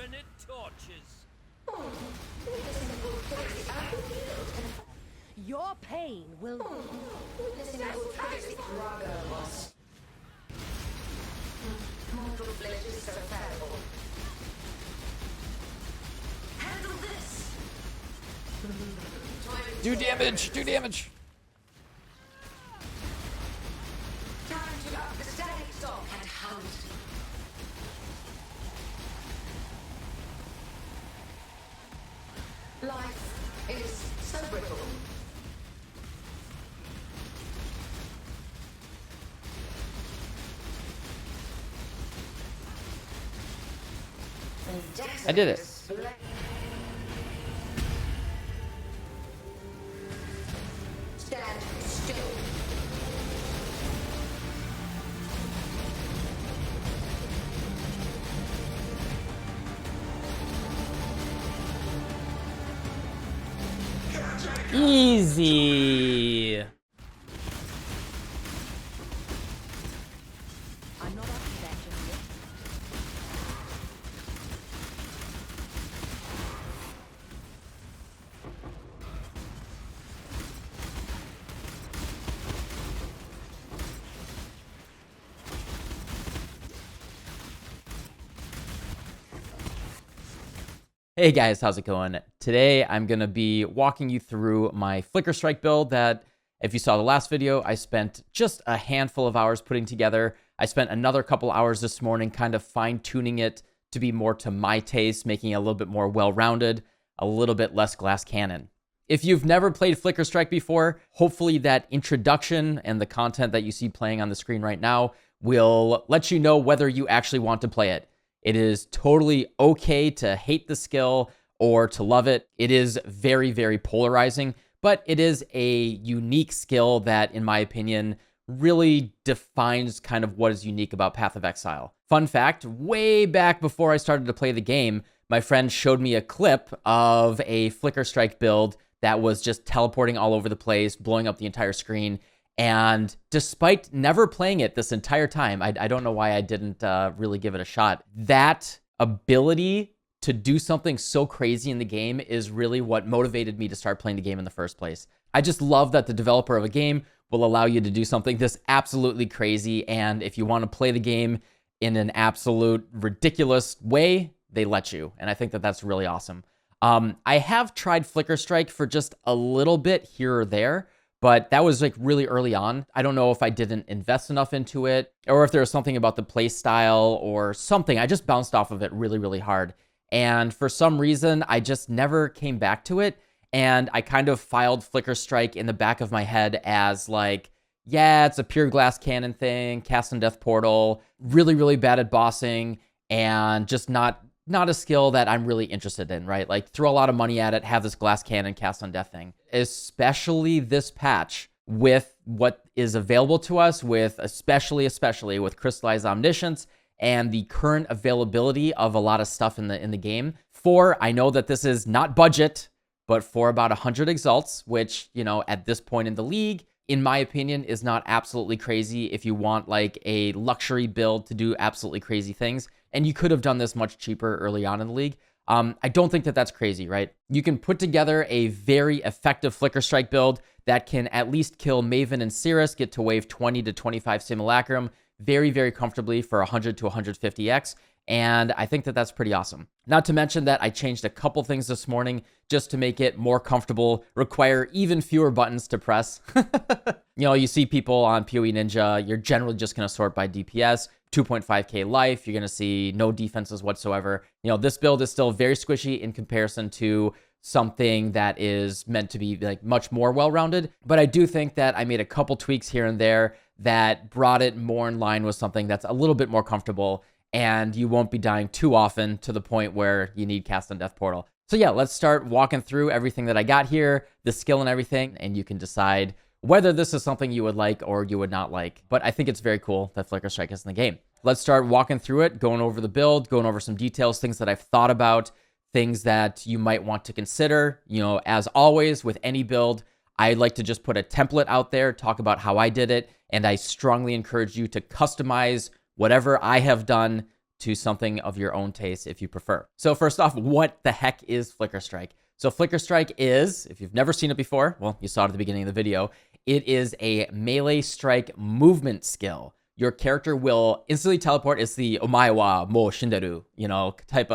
permanent torches. Your pain will... Handle this. Do damage! Do damage! Time to up the static stock and house. Life is so brittle. I did it. Stand still. Easy. I'm not up to that just yet. Hey guys, how's it going? Today I'm going to be walking you through my Flicker Strike build that, if you saw the last video, I spent just a handful of hours putting together. I spent another couple hours this morning kind of fine-tuning it to be more to my taste, making it a little bit more well-rounded, a little bit less glass cannon. If you've never played Flicker Strike before, hopefully that introduction and the content that you see playing on the screen right now will let you know whether you actually want to play it. It is totally okay to hate the skill or to love it. It is very, very polarizing, but it is a unique skill that, in my opinion, really defines kind of what is unique about Path of Exile. Fun fact, way back before I started to play the game, my friend showed me a clip of a Flicker Strike build that was just teleporting all over the place, blowing up the entire screen. And despite never playing it this entire time, I don't know why I didn't really give it a shot. That ability to do something so crazy in the game is really what motivated me to start playing the game in the first place. I just love that the developer of a game will allow you to do something this absolutely crazy. And if you want to play the game in an absolute ridiculous way, they let you. And I think that that's really awesome. I have tried Flicker Strike for just a little bit here or there, but that was like really early on. I don't know if I didn't invest enough into it or if there was something about the play style or something. I just bounced off of it really, really hard. And for some reason, I just never came back to it. And I kind of filed Flicker Strike in the back of my head as like, yeah, it's a pure glass cannon thing, cast and death portal, really, really bad at bossing, and just not a skill that I'm really interested in, right? Like throw a lot of money at it, have this glass cannon cast on death thing. Especially this patch with what is available to us with especially with Crystallised Omniscience and the current availability of a lot of stuff in the game. I know that this is not budget, but for about 100 exalts, which, you know, at this point in the league, in my opinion, is not absolutely crazy if you want like a luxury build to do absolutely crazy things. And you could have done this much cheaper early on in the league. I don't think that that's crazy, right? You can put together a very effective Flicker Strike build that can at least kill Maven and Cirrus, get to wave 20 to 25 Simulacrum very, very comfortably for 100 to 150x. And I think that that's pretty awesome. Not to mention that I changed a couple things this morning just to make it more comfortable, require even fewer buttons to press. You know, you see people on PoE Ninja, you're generally just going to sort by DPS, 2.5k life, you're going to see no defenses whatsoever. You know, this build is still very squishy in comparison to something that is meant to be like much more well-rounded. But I do think that I made a couple tweaks here and there that brought it more in line with something that's a little bit more comfortable, and you won't be dying too often to the point where you need cast on death portal. So yeah, let's start walking through everything that I got here, the skill and everything, and you can decide whether this is something you would like or you would not like. But I think it's very cool that Flicker Strike is in the game. Let's start walking through it, going over the build, going over some details, things that I've thought about, things that you might want to consider. You know, as always with any build, I like to just put a template out there, talk about how I did it, and I strongly encourage you to customize whatever I have done to something of your own taste if you prefer. So first off, what the heck is Flicker Strike? So Flicker Strike is, if you've never seen it before, well, you saw it at the beginning of the video, it is a melee strike movement skill. Your character will instantly teleport. It's the omae wa mo shinderu, type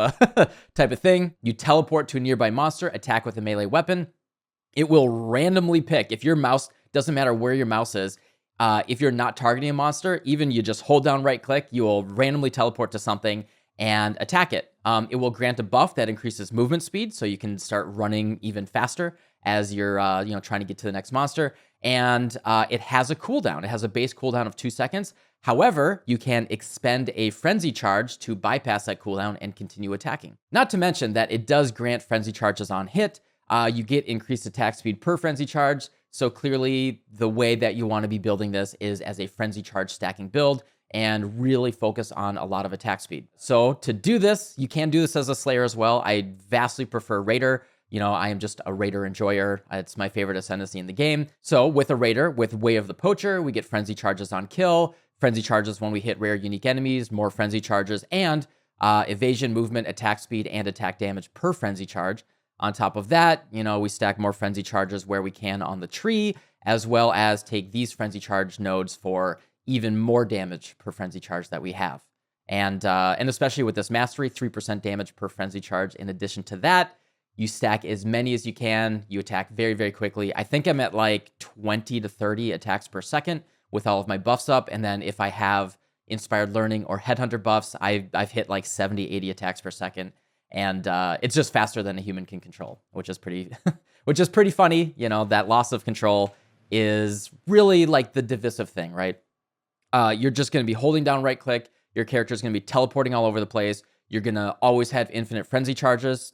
of thing. You teleport to a nearby monster, attack with a melee weapon. It will randomly pick, if your mouse, doesn't matter where your mouse is, if you're not targeting a monster, even you just hold down right click, you will randomly teleport to something and attack it. It will grant a buff that increases movement speed, so you can start running even faster as you're trying to get to the next monster. And it has a cooldown. It has a base cooldown of 2 seconds. However, you can expend a frenzy charge to bypass that cooldown and continue attacking. Not to mention that it does grant frenzy charges on hit. You get increased attack speed per frenzy charge. So clearly the way that you want to be building this is as a frenzy charge stacking build and really focus on a lot of attack speed. So to do this, you can do this as a Slayer as well. I vastly prefer Raider. I am just a Raider enjoyer. It's my favorite ascendancy in the game. So with a Raider, with Way of the Poacher, we get frenzy charges on kill, frenzy charges when we hit rare unique enemies, more frenzy charges, and evasion, movement, attack speed, and attack damage per frenzy charge. On top of that, we stack more frenzy charges where we can on the tree, as well as take these frenzy charge nodes for even more damage per frenzy charge that we have. And especially with this mastery, 3% damage per frenzy charge. In addition to that, you stack as many as you can. You attack very, very quickly. I think I'm at like 20 to 30 attacks per second with all of my buffs up. And then if I have Inspired Learning or Headhunter buffs, I've hit like 70, 80 attacks per second. And it's just faster than a human can control, which is pretty funny. That loss of control is really like the divisive thing, right? You're just going to be holding down right click. Your character is going to be teleporting all over the place. You're going to always have infinite frenzy charges.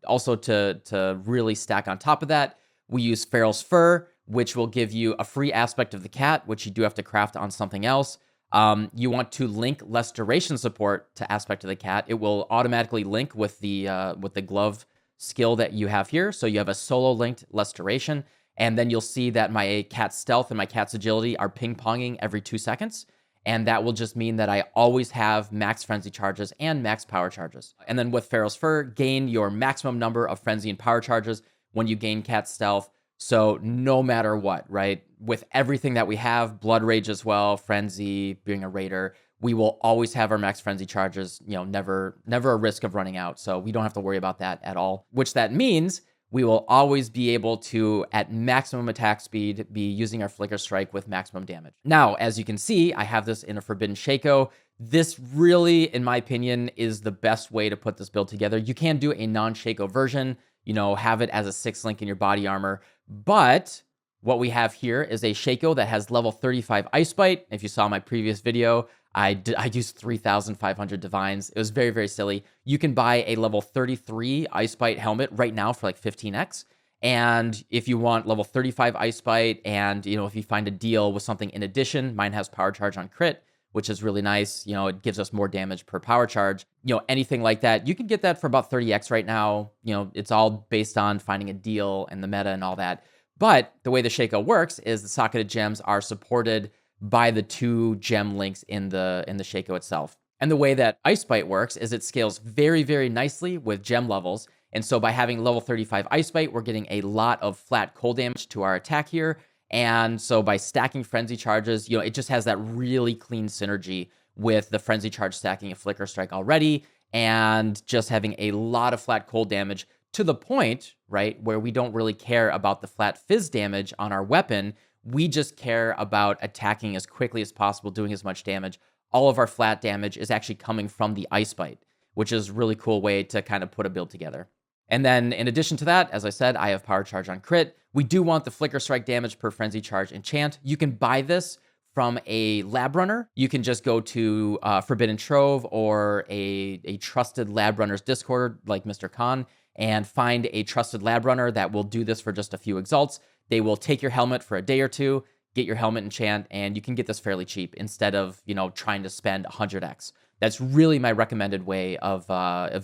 Also to really stack on top of that, we use Feral's Fur, which will give you a free aspect of the cat, which you do have to craft on something else. You want to link less duration support to aspect of the cat. It will automatically link with the glove skill that you have here. So you have a solo linked less duration. And then you'll see that my cat's stealth and my cat's agility are ping-ponging every 2 seconds. And that will just mean that I always have max frenzy charges and max power charges. And then with Feral's Fur, gain your maximum number of frenzy and power charges when you gain cat's stealth. So no matter what, right? With everything that we have, Blood Rage as well, Frenzy, being a Raider, we will always have our max frenzy charges, never a risk of running out. So we don't have to worry about that at all, which that means we will always be able to, at maximum attack speed, be using our Flicker Strike with maximum damage. Now, as you can see, I have this in a Forbidden Shako. This really, in my opinion, is the best way to put this build together. You can do a non-Shako version, have it as a 6 link in your body armor. But what we have here is a Shako that has level 35 Ice Bite. If you saw my previous video, I used 3,500 divines. It was very, very silly. You can buy a level 33 Ice Bite helmet right now for like 15x. And if you want level 35 Ice Bite, and if you find a deal with something in addition, mine has power charge on crit, which is really nice. It gives us more damage per power charge. Anything like that, you can get that for about 30x right now. It's all based on finding a deal and the meta and all that. But the way the Shako works is the socketed gems are supported by the 2 gem links in the Shako itself. And the way that Ice Bite works is it scales very, very nicely with gem levels. And so by having level 35 Ice Bite, we're getting a lot of flat cold damage to our attack here. And so by stacking frenzy charges, it just has that really clean synergy with the frenzy charge stacking of Flicker Strike already, and just having a lot of flat cold damage to the point, right, where we don't really care about the flat fizz damage on our weapon. We just care about attacking as quickly as possible, doing as much damage. All of our flat damage is actually coming from the Ice Bite, which is a really cool way to kind of put a build together. And then in addition to that, as I said, I have power charge on crit. We do want the Flicker Strike damage per frenzy charge enchant. You can buy this from a lab runner. You can just go to Forbidden Trove or a trusted lab runner's Discord like Mr. Khan and find a trusted lab runner that will do this for just a few exalts. They will take your helmet for a day or two, get your helmet enchant, and you can get this fairly cheap instead of trying to spend 100x. That's really my recommended way of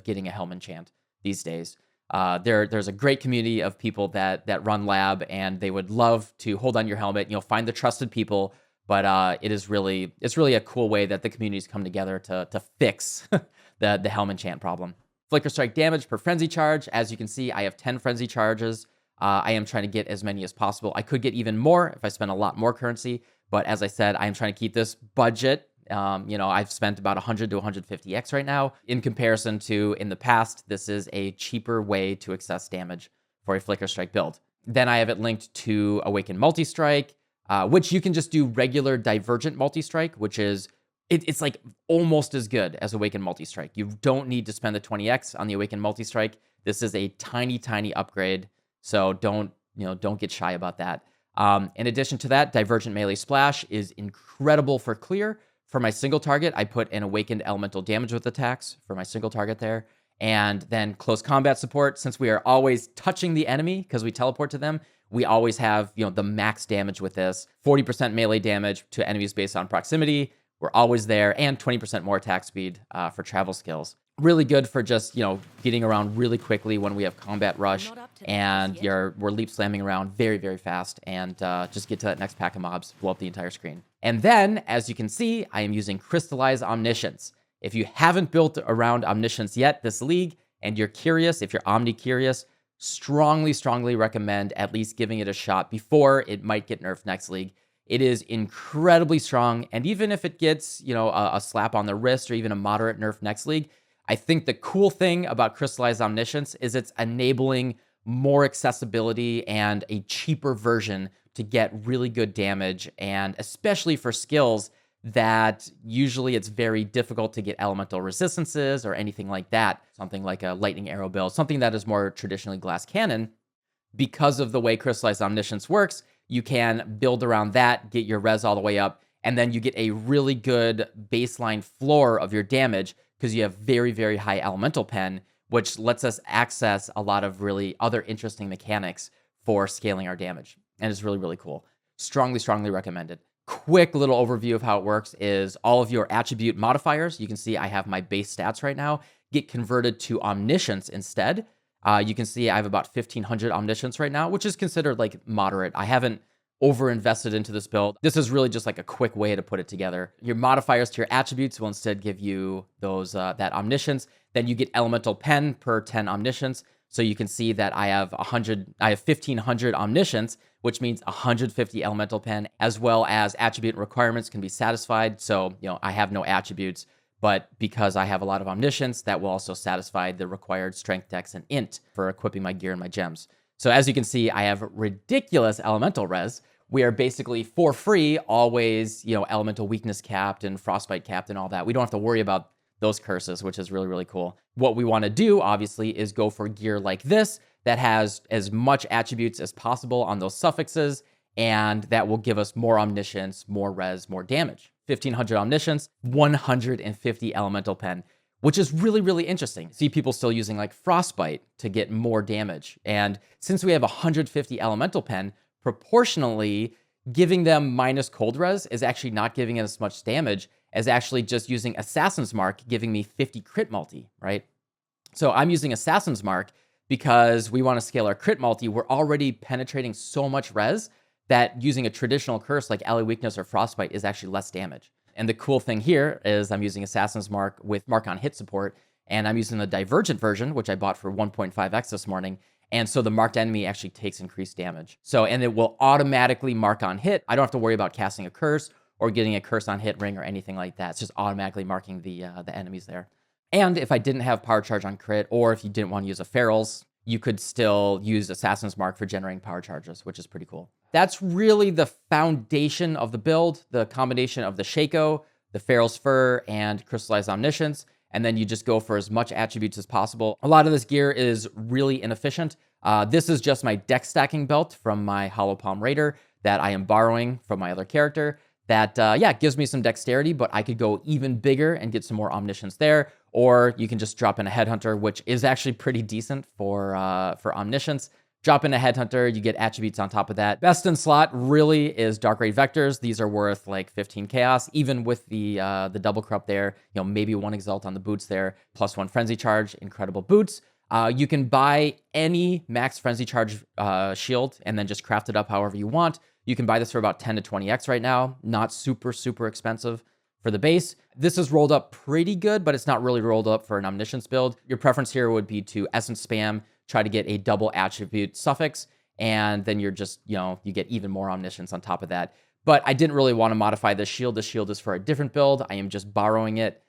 getting a helmet enchant these days. There's a great community of people that run lab, and they would love to hold on your helmet. Find the trusted people, but it's really a cool way that the community's come together to fix the Helm enchant problem. Flicker Strike damage per frenzy charge. As you can see, I have 10 frenzy charges. I am trying to get as many as possible. I could get even more if I spend a lot more currency, but as I said, I am trying to keep this budget. I've spent about 100 to 150x right now. In comparison to in the past, this is a cheaper way to access damage for a Flicker Strike build. Then I have it linked to Awakened Multi-Strike, which you can just do regular Divergent Multi-Strike, which is, it's like almost as good as Awakened Multi-Strike. You don't need to spend the 20x on the Awakened Multi-Strike. This is a tiny, tiny upgrade, so don't get shy about that. In addition to that, Divergent Melee Splash is incredible for clear. For my single target, I put an Awakened Elemental Damage with attacks for my single target there. And then close combat support, since we are always touching the enemy because we teleport to them, we always have the max damage with this. 40% melee damage to enemies based on proximity. We're always there, and 20% more attack speed for travel skills. Really good for just getting around really quickly when we have combat rush, and we're leap slamming around very, very fast, and just get to that next pack of mobs, blow up the entire screen. And then, as you can see, I am using Crystallized Omniscience. If you haven't built around Omniscience yet this league, and you're curious, if you're Omni curious, strongly, strongly recommend at least giving it a shot before it might get nerfed next league. It is incredibly strong, and even if it gets, a slap on the wrist or even a moderate nerf next league, I think the cool thing about Crystallized Omniscience is it's enabling more accessibility and a cheaper version to get really good damage, and especially for skills that usually it's very difficult to get elemental resistances or anything like that. Something like a lightning arrow build, something that is more traditionally glass cannon. Because of the way Crystallized Omniscience works, you can build around that, get your res all the way up, and then you get a really good baseline floor of your damage because you have very, very high elemental pen, which lets us access a lot of really other interesting mechanics for scaling our damage. And it's really, really cool. Strongly, strongly recommended. Quick little overview of how it works is all of your attribute modifiers, you can see I have my base stats right now, get converted to Omniscience instead. You can see I have about 1,500 Omniscience right now, which is considered like moderate. I haven't over-invested into this build. This is really just like a quick way to put it together. Your modifiers to your attributes will instead give you those that Omniscience. Then you get Elemental Pen per 10 Omniscience. So you can see that I have 1,500 Omniscience, which means 150 Elemental Pen, as well as attribute requirements can be satisfied. So, I have no attributes, but because I have a lot of Omniscience, that will also satisfy the required Strength, Dex, and Int for equipping my gear and my gems. So as you can see, I have ridiculous elemental res. We are basically for free, always, elemental weakness capped and frostbite capped and all that. We don't have to worry about those curses, which is really, really cool. What we want to do, obviously, is go for gear like this that has as much attributes as possible on those suffixes, and that will give us more Omniscience, more res, more damage. 1,500 Omniscience, 150 Elemental Pen, which is really, really interesting. See people still using like Frostbite to get more damage. And since we have 150 Elemental Pen, proportionally, giving them minus cold res is actually not giving it as much damage as actually just using Assassin's Mark, giving me 50 crit multi, right? So I'm using Assassin's Mark because we want to scale our crit multi. We're already penetrating so much res that using a traditional curse like Ally Weakness or Frostbite is actually less damage. And the cool thing here is I'm using Assassin's Mark with Mark on Hit support, and I'm using the Divergent version, which I bought for 1.5x this morning. And so the marked enemy actually takes increased damage. And it will automatically mark on hit. I don't have to worry about casting a curse or getting a curse on hit ring or anything like that. It's just automatically marking the enemies there. And if I didn't have power charge on crit, or if you didn't want to use a ferals, you could still use Assassin's Mark for generating power charges, which is pretty cool. That's really the foundation of the build, the combination of the Shako, the Feral's Fur, and Crystallized Omniscience, and then you just go for as much attributes as possible. A lot of this gear is really inefficient. This is just my deck stacking belt from my Hollow Palm Raider that I am borrowing from my other character. That, gives me some dexterity, but I could go even bigger and get some more Omniscience there. Or you can just drop in a Headhunter, which is actually pretty decent for Omniscience. Drop in a Headhunter, you get attributes on top of that. Best in slot really is Dark Ray Vectors. These are worth like 15 Chaos, even with the double corrupt there. Maybe 1 Exalt on the boots there, +1 Frenzy Charge, incredible boots. You can buy any max Frenzy Charge shield and then just craft it up however you want. You can buy this for about 10 to 20x right now. Not super, super expensive for the base. This is rolled up pretty good, but it's not really rolled up for an Omniscience build. Your preference here would be to Essence spam, try to get a double attribute suffix, and then you're just, you get even more Omniscience on top of that. But I didn't really want to modify this shield. The shield is for a different build. I am just borrowing it.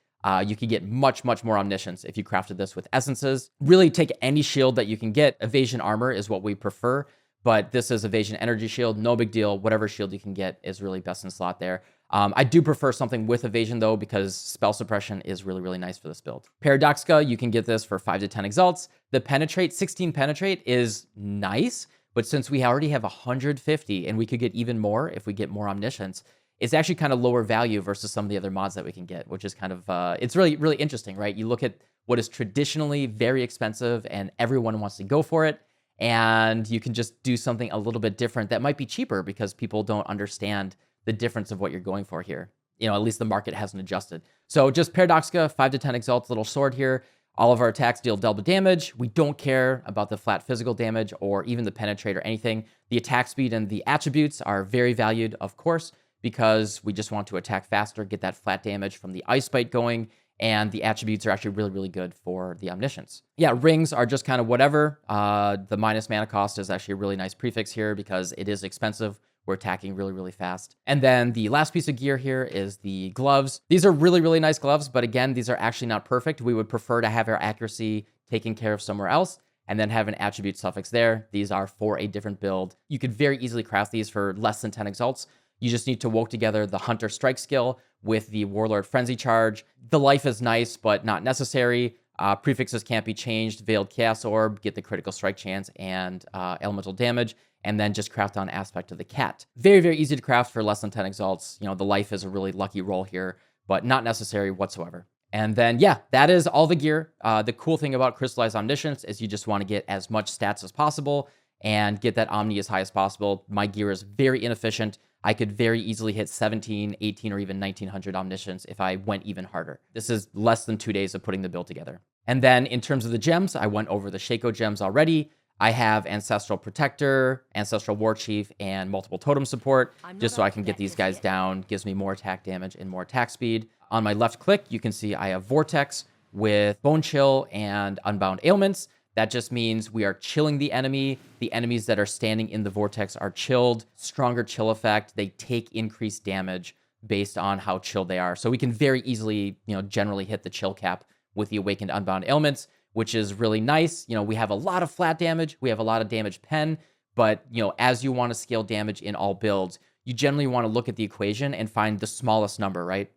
You could get much, much more Omniscience if you crafted this with essences. Really take any shield that you can get. Evasion armor is what we prefer, but this is evasion energy shield. No big deal. Whatever shield you can get is really best in slot there. I do prefer something with evasion though, because spell suppression is really, really nice for this build. Paradoxica, you can get this for 5 to 10 exalts. The penetrate, 16 penetrate is nice, but since we already have 150 and we could get even more if we get more Omniscience, it's actually kind of lower value versus some of the other mods that we can get, which is kind of, it's really, really interesting, right? You look at what is traditionally very expensive and everyone wants to go for it, and you can just do something a little bit different that might be cheaper because people don't understand the difference of what you're going for here. At least the market hasn't adjusted. So just Paradoxica, 5 to 10 exalts, little sword here. All of our attacks deal double damage. We don't care about the flat physical damage or even the penetrate or anything. The attack speed and the attributes are very valued, of course, because we just want to attack faster, get that flat damage from the Ice Bite going, and the attributes are actually really, really good for the Omniscience. Yeah, rings are just kind of whatever. The minus mana cost is actually a really nice prefix here because it is expensive. We're attacking really, really fast. And then the last piece of gear here is the gloves. These are really, really nice gloves, but again, these are actually not perfect. We would prefer to have our accuracy taken care of somewhere else and then have an attribute suffix there. These are for a different build. You could very easily craft these for less than 10 exalts. You just need to work together the Hunter Strike skill with the Warlord Frenzy charge. The life is nice, but not necessary. Prefixes can't be changed. Veiled Chaos Orb, get the critical strike chance and elemental damage, and then just craft on Aspect of the Cat. Very, very easy to craft for less than 10 exalts. The life is a really lucky roll here, but not necessary whatsoever. And then, yeah, that is all the gear. The cool thing about Crystallized Omniscience is you just want to get as much stats as possible and get that Omni as high as possible. My gear is very inefficient. I could very easily hit 17, 18, or even 1900 Omniscience if I went even harder. This is less than 2 days of putting the build together. And then in terms of the gems, I went over the Shako gems already. I have Ancestral Protector, Ancestral War Chief, and multiple totem support, just so I can get these guys down. Gives me more attack damage and more attack speed. On my left click, you can see I have Vortex with Bone Chill and Unbound Ailments. That just means we are chilling the enemy. The enemies that are standing in the vortex are chilled. Stronger chill effect. They take increased damage based on how chilled they are. So we can very easily, generally hit the chill cap with the Awakened Unbound Ailments, which is really nice. We have a lot of flat damage. We have a lot of damage pen. But, as you want to scale damage in all builds, you generally want to look at the equation and find the smallest number, right?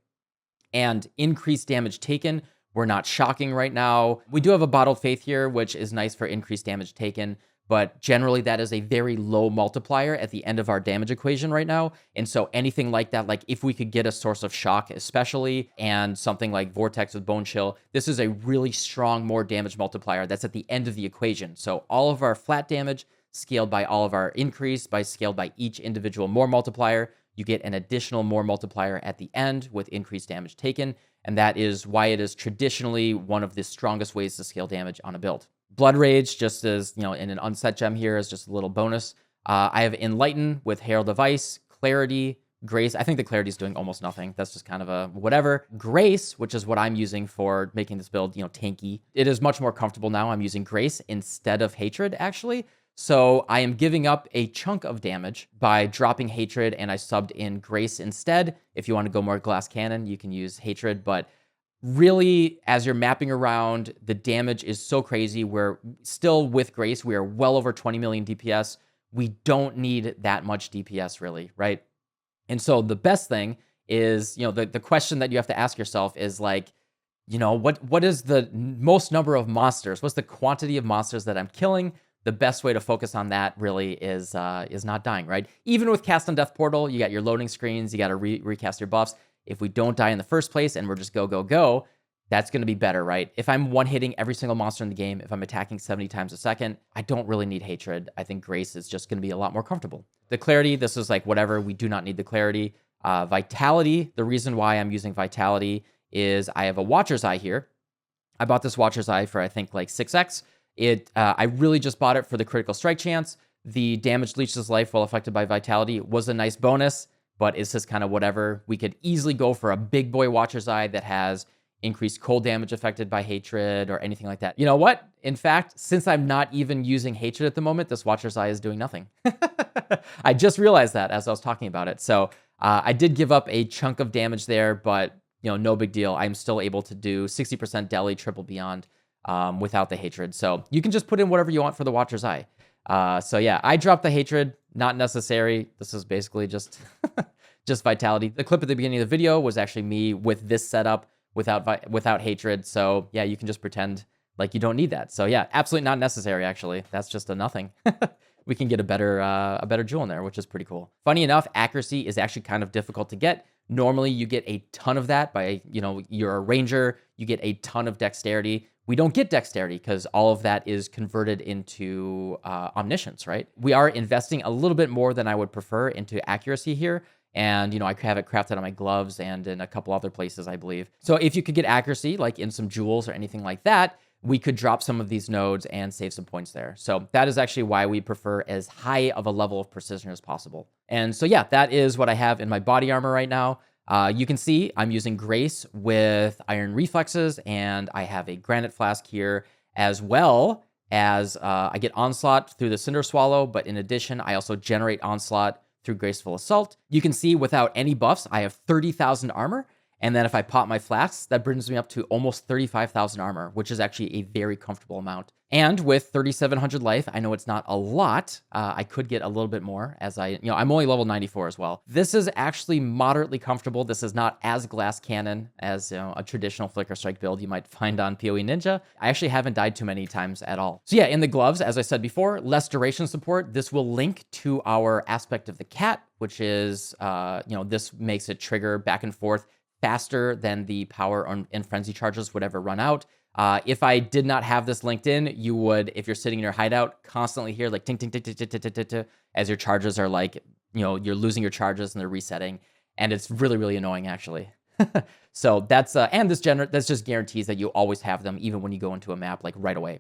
And increased damage taken, we're not shocking right now. We do have a Bottled Faith here, which is nice for increased damage taken, but generally that is a very low multiplier at the end of our damage equation right now. And so anything like that, like if we could get a source of shock especially, and something like Vortex with Bone Chill, this is a really strong more damage multiplier that's at the end of the equation. So all of our flat damage scaled by all of our increase, scaled by each individual more multiplier, you get an additional more multiplier at the end with increased damage taken. And that is why it is traditionally one of the strongest ways to scale damage on a build. Blood Rage, just as, in an unset gem here, is just a little bonus. I have Enlighten with Herald of Ice, Clarity, Grace. I think the Clarity is doing almost nothing. That's just kind of a whatever. Grace, which is what I'm using for making this build, tanky. It is much more comfortable now. I'm using Grace instead of Hatred, actually. So I am giving up a chunk of damage by dropping Hatred, and I subbed in Grace instead. If you want to go more Glass Cannon, you can use Hatred, but really, as you're mapping around, the damage is so crazy. We're still with Grace. We are well over 20 million DPS. We don't need that much DPS, really, right? And so the best thing is, the question that you have to ask yourself is like, what is the most number of monsters? What's the quantity of monsters that I'm killing? The best way to focus on that really is not dying, right? Even with Cast on Death Portal, you got your loading screens, you got to recast your buffs. If we don't die in the first place and we're just go, that's going to be better, right? If I'm one-hitting every single monster in the game, if I'm attacking 70 times a second, I don't really need Hatred. I think Grace is just going to be a lot more comfortable. The Clarity, this is like whatever. We do not need the Clarity. Vitality, the reason why I'm using Vitality is I have a Watcher's Eye here. I bought this Watcher's Eye for, I think, like 6x. I really just bought it for the critical strike chance. The damage leeches life while affected by vitality was a nice bonus, but it's just kind of whatever. We could easily go for a big boy Watcher's Eye that has increased cold damage affected by hatred or anything like that. You know what? In fact, since I'm not even using hatred at the moment, this Watcher's Eye is doing nothing. I just realized that as I was talking about it. So I did give up a chunk of damage there, but no big deal. I'm still able to do 60% deli, triple beyond without the hatred. So you can just put in whatever you want for the Watcher's Eye. So yeah, I dropped the hatred, not necessary. This is basically just just vitality. The clip at the beginning of the video was actually me with this setup without hatred. So yeah, you can just pretend like you don't need that. So yeah, absolutely not necessary. Actually, that's just a nothing. We can get a better jewel in there, which is pretty cool. Funny enough, accuracy is actually kind of difficult to get. Normally, you get a ton of that by you're a ranger. You get a ton of dexterity. We don't get dexterity because all of that is converted into omniscience, right? We are investing a little bit more than I would prefer into accuracy here. And, I have it crafted on my gloves and in a couple other places, I believe. So if you could get accuracy, like in some jewels or anything like that, we could drop some of these nodes and save some points there. So that is actually why we prefer as high of a level of precision as possible. And so, yeah, that is what I have in my body armor right now. You can see I'm using Grace with Iron Reflexes, and I have a Granite Flask here, as well as I get Onslaught through the Cinder Swallow, but in addition, I also generate Onslaught through Graceful Assault. You can see without any buffs, I have 30,000 armor. And then if I pop my flasks, that brings me up to almost 35,000 armor, which is actually a very comfortable amount. And with 3,700 life, I know it's not a lot. I could get a little bit more as I'm only level 94 as well. This is actually moderately comfortable. This is not as glass cannon as a traditional Flicker Strike build you might find on PoE Ninja. I actually haven't died too many times at all. So yeah, in the gloves, as I said before, less duration support. This will link to our aspect of the cat, which is, this makes it trigger back and forth faster than the power and frenzy charges would ever run out. If I did not have this linked in, you would, if you're sitting in your hideout, constantly hear like ting, ting, ting, ting, ting, ting, ting, ting, ting, as your charges are like, you're losing your charges and they're resetting. And it's really, really annoying, actually. So that's, and this just guarantees that you always have them, even when you go into a map, like right away,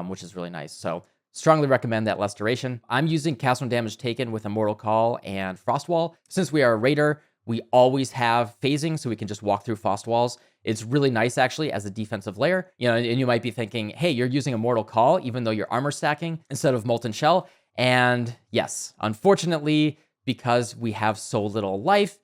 which is really nice. So strongly recommend that less duration. I'm using cast when damage taken with Immortal Call and Frost Wall. Since we are a raider, we always have phasing, so we can just walk through frost walls. It's really nice, actually, as a defensive layer. And you might be thinking, hey, you're using Immortal Call, even though you're armor stacking instead of Molten Shell. And yes, unfortunately, because we have so little life,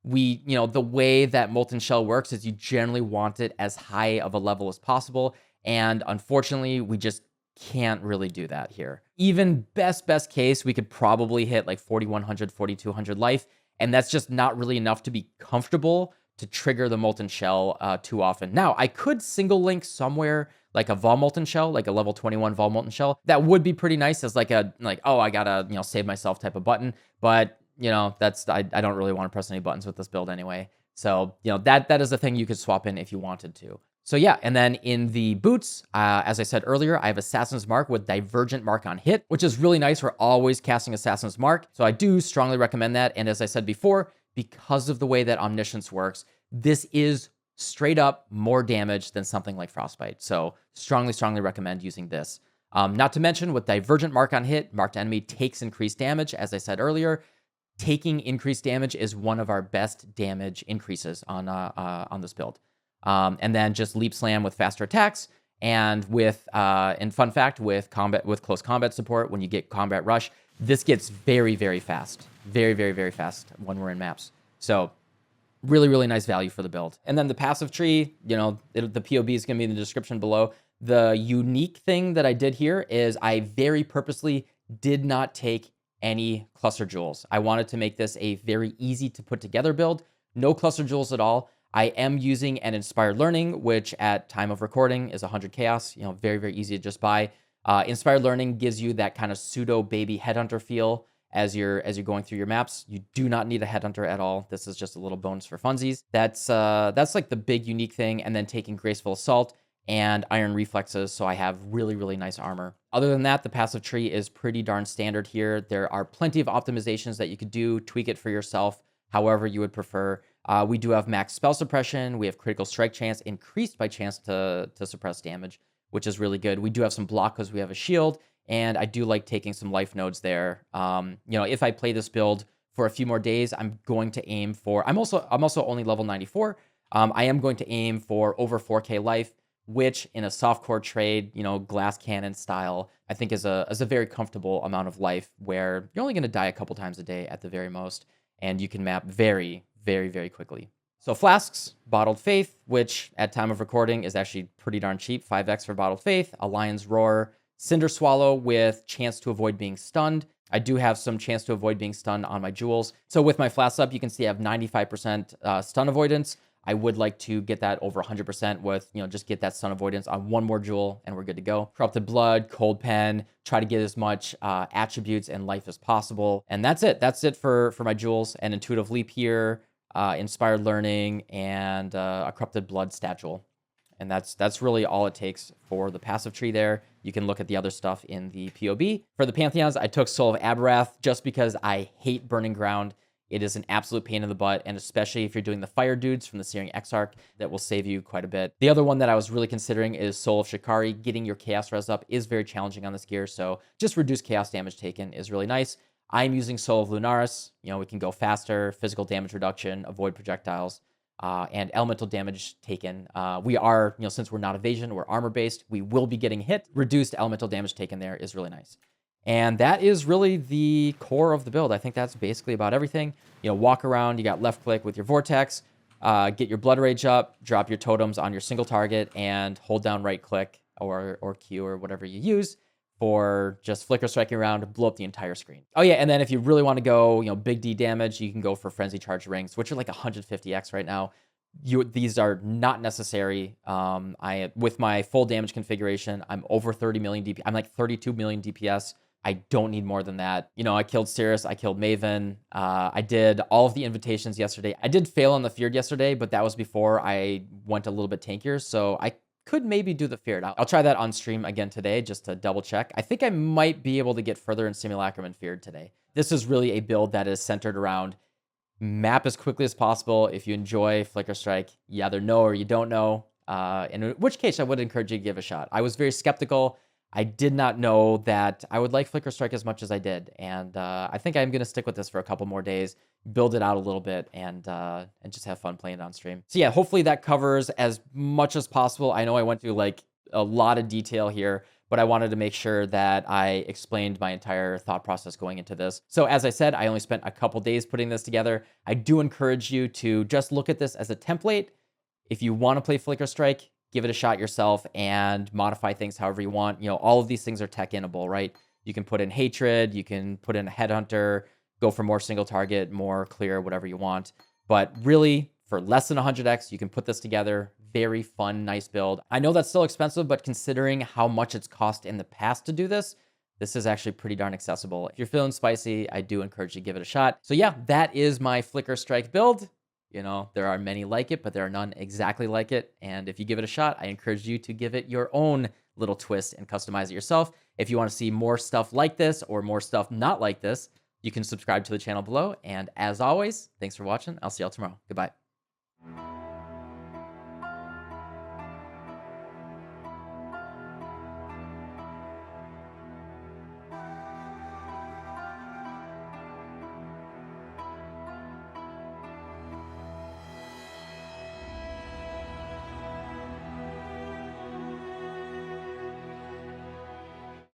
the way that Molten Shell works is you generally want it as high of a level as possible. And unfortunately, we just can't really do that here. Even best case, we could probably hit like 4,100, 4,200 life. And that's just not really enough to be comfortable to trigger the Molten Shell too often. Now, I could single link somewhere like a Vol Molten Shell, like a level 21 Vol Molten Shell. That would be pretty nice as I gotta, save myself type of button. But, I don't really want to press any buttons with this build anyway. So, that is a thing you could swap in if you wanted to. So yeah, and then in the boots, as I said earlier, I have Assassin's Mark with Divergent Mark on hit, which is really nice. We're always casting Assassin's Mark, so I do strongly recommend that. And as I said before, because of the way that Omniscience works, this is straight up more damage than something like Frostbite. So strongly recommend using this. Not to mention, with Divergent Mark on hit, marked enemy takes increased damage. As I said earlier, taking increased damage is one of our best damage increases on this build. And then just Leap Slam with faster attacks, and with and fun fact, with close combat support, when you get Combat Rush, this gets very, very fast, very fast when we're in maps. So really nice value for the build. And then the passive tree, the POB is going to be in the description below. The unique thing that I did here is I very purposely did not take any cluster jewels. I wanted to make this a very easy to put together build. No cluster jewels at all. I am using an Inspired Learning, which at time of recording is 100 chaos. Very easy to just buy. Inspired Learning gives you that kind of pseudo baby headhunter feel as you're going through your maps. You do not need a headhunter at all. This is just a little bonus for funsies. That's like the big unique thing. And then taking Graceful Assault and Iron Reflexes, so I have really nice armor. Other than that, the passive tree is pretty darn standard here. There are plenty of optimizations that you could do, tweak it for yourself, however you would prefer. We do have max spell suppression. We have critical strike chance increased by chance to suppress damage, which is really good. We do have some block because we have a shield, and I do like taking some life nodes there. You know, if I play this build for a few more days, I'm going to aim for, I'm also only level 94. I am going to aim for over 4K life, which in a softcore trade, you know, glass cannon style, I think is a very comfortable amount of life where you're only going to die a couple times a day at the very most, and you can map very, very, very quickly. So Flasks, Bottled Faith, which at time of recording is actually pretty darn cheap, 5x for Bottled Faith, a Lion's Roar, Cinder Swallow with chance to avoid being stunned. I do have some chance to avoid being stunned on my jewels. So with my Flasks up, you can see I have 95% stun avoidance. I would like to get that over 100% with, you know, just get that stun avoidance on one more jewel and we're good to go. Corrupted Blood, Cold Pen, try to get as much attributes and life as possible. And that's it. That's it for my jewels. And Intuitive Leap here, Inspired Learning, and a Corrupted Blood stat jewel. And that's really all it takes for the passive tree there. You can look at the other stuff in the POB. For the Pantheons, I took Soul of Aberrath just because I hate Burning Ground. It is an absolute pain in the butt, and especially if you're doing the fire dudes from the Searing Exarch, that will save you quite a bit. The other one that I was really considering is Soul of Shikari. Getting your chaos res up is very challenging on this gear, so just reduce chaos damage taken is really nice. I'm using Soul of Lunaris. You know, we can go faster, physical damage reduction, avoid projectiles, and elemental damage taken. We are, you know, since we're not evasion, we're armor-based, we will be getting hit. Reduced elemental damage taken there is really nice. And that is really the core of the build. I think that's basically about everything. You know, walk around, you got left click with your Vortex, get your Blood Rage up, drop your totems on your single target, and hold down right click or Q or whatever you use for just flicker striking around to blow up the entire screen. Oh yeah, and then if you really want to go, you know, big D damage, you can go for Frenzy Charge Rings, which are like 150x right now. These are not necessary. With my full damage configuration, I'm over 30 million DPS. I'm like 32 million DPS. I don't need more than that. You know, I killed Cirrus, I killed Maven. I did all of the invitations yesterday. I did fail on the Feared yesterday, but that was before I went a little bit tankier. So I could maybe do the Feared. I'll try that on stream again today just to double check. I think I might be able to get further in Simulacrum and Feared today. This is really a build that is centered around map as quickly as possible. If you enjoy Flicker Strike, you either know or you don't know. In which case I would encourage you to give a shot. I was very skeptical. I did not know that I would like Flicker Strike as much as I did. And I think I'm going to stick with this for a couple more days, build it out a little bit, and just have fun playing it on stream. So yeah, hopefully that covers as much as possible. I know I went through like a lot of detail here, but I wanted to make sure that I explained my entire thought process going into this. So as I said, I only spent a couple days putting this together. I do encourage you to just look at this as a template. If you want to play Flicker Strike, give it a shot yourself and modify things however you want. You know, all of these things are tech-inable, right? You can put in Hatred, you can put in a Headhunter, go for more single target, more clear, whatever you want. But really, for less than 100x, you can put this together. Very fun, nice build. I know that's still expensive, but considering how much it's cost in the past to do this, this is actually pretty darn accessible. If you're feeling spicy, I do encourage you to give it a shot. So yeah, that is my Flicker Strike build. You know, there are many like it, but there are none exactly like it. And if you give it a shot, I encourage you to give it your own little twist and customize it yourself. If you want to see more stuff like this or more stuff not like this, you can subscribe to the channel below. And as always, thanks for watching. I'll see y'all tomorrow. Goodbye.